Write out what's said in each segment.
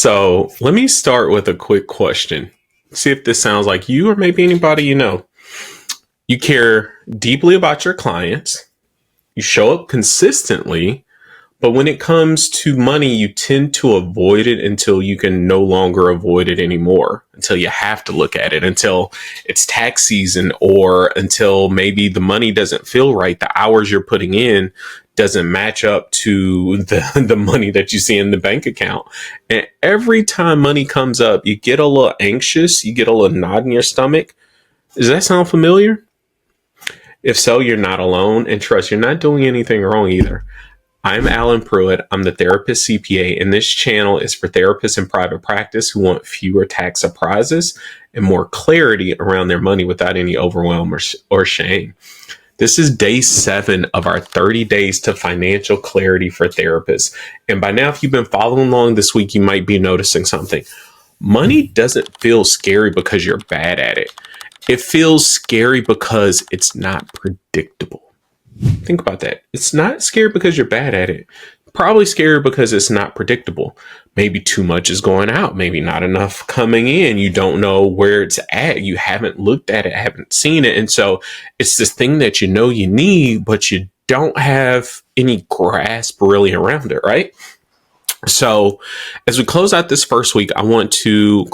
So let me start with a quick question. See if this sounds like you or maybe anybody you know. You care deeply about your clients. You show up consistently, but when it comes to money, you tend to avoid it until you can no longer avoid it anymore, until you have to look at it, until it's tax season, or until maybe the money doesn't feel right. The hours you're putting in doesn't match up to the money that you see in the bank account. And every time money comes up, you get a little anxious, you get a little knot in your stomach. Does that sound familiar? If so, you're not alone. And trust, you're not doing anything wrong either. I'm Alan Pruitt. I'm the therapist CPA, and this channel is for therapists in private practice who want fewer tax surprises and more clarity around their money without any overwhelm or shame. This is day 7 of our 30 days to financial clarity for therapists. And by now, if you've been following along this week, you might be noticing something. Money doesn't feel scary because you're bad at it. It feels scary because it's not predictable. Think about that. It's not scary because you're bad at it. Probably scary because it's not predictable. Maybe too much is going out. Maybe not enough coming in. You don't know where it's at. You haven't looked at it, haven't seen it. And so it's this thing that you know you need, but you don't have any grasp really around it, right? So as we close out this first week, I want to,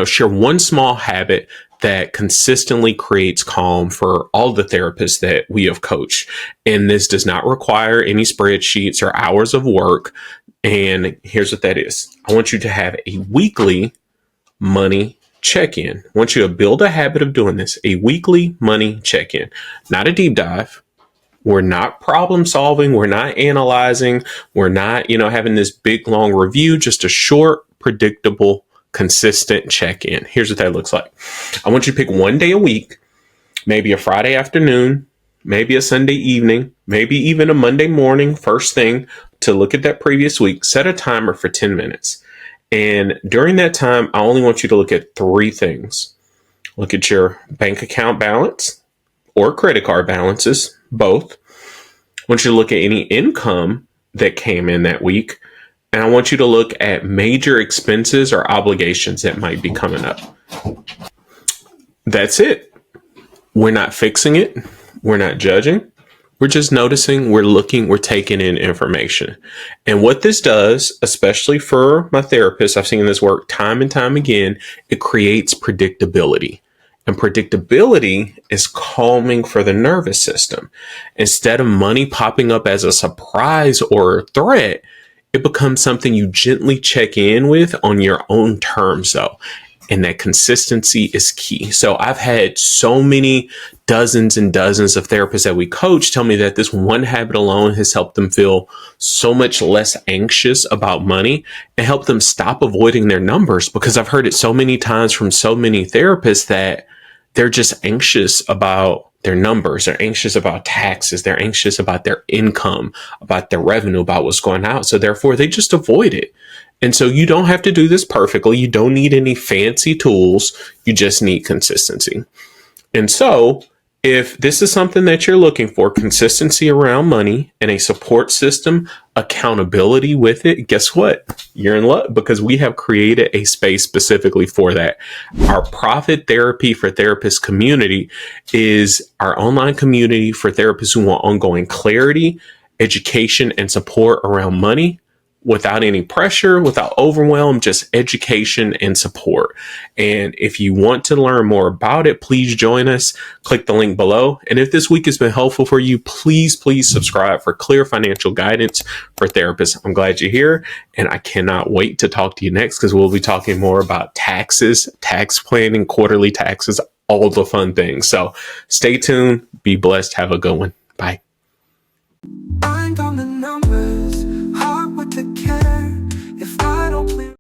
share one small habit that consistently creates calm for all the therapists that we have coached. And this does not require any spreadsheets or hours of work. And here's what that is. I want you to have a weekly money check-in. I want you to build a habit of doing this, a weekly money check-in, not a deep dive. We're not problem solving. We're not analyzing. We're not, having this big, long review, just a short, predictable, consistent check-in. Here's what that looks like. I want you to pick one day a week, maybe a Friday afternoon, maybe a Sunday evening, maybe even a Monday morning, first thing, to look at that previous week. Set a timer for 10 minutes. And during that time, I only want you to look at 3 things. Look at your bank account balance or credit card balances, both. I want you to look at any income that came in that week. And I want you to look at major expenses or obligations that might be coming up. That's it. We're not fixing it. We're not judging. We're just noticing, we're looking, we're taking in information. And what this does, especially for my therapists, I've seen this work time and time again, it creates predictability. And predictability is calming for the nervous system. Instead of money popping up as a surprise or a threat, it becomes something you gently check in with on your own terms, though. And that consistency is key. So I've had so many dozens and dozens of therapists that we coach tell me that this one habit alone has helped them feel so much less anxious about money and help them stop avoiding their numbers, because I've heard it so many times from so many therapists that they're just anxious about their numbers. They're anxious about taxes. They're anxious about their income, about their revenue, about what's going out. So therefore, they just avoid it. And so you don't have to do this perfectly. You don't need any fancy tools. You just need consistency. And so if this is something that you're looking for, consistency around money and a support system, accountability with it, guess what? You're in luck, because we have created a space specifically for that. Our Profit Therapy for Therapists community is our online community for therapists who want ongoing clarity, education, and support around money, without any pressure, without overwhelm, just education and support. And if you want to learn more about it, please join us. Click the link below. And if this week has been helpful for you, please subscribe for clear financial guidance for therapists. I'm glad you're here, and I cannot wait to talk to you next, because we'll be talking more about taxes, tax planning, quarterly taxes, all the fun things. So stay tuned, be blessed, have a good one. Bye.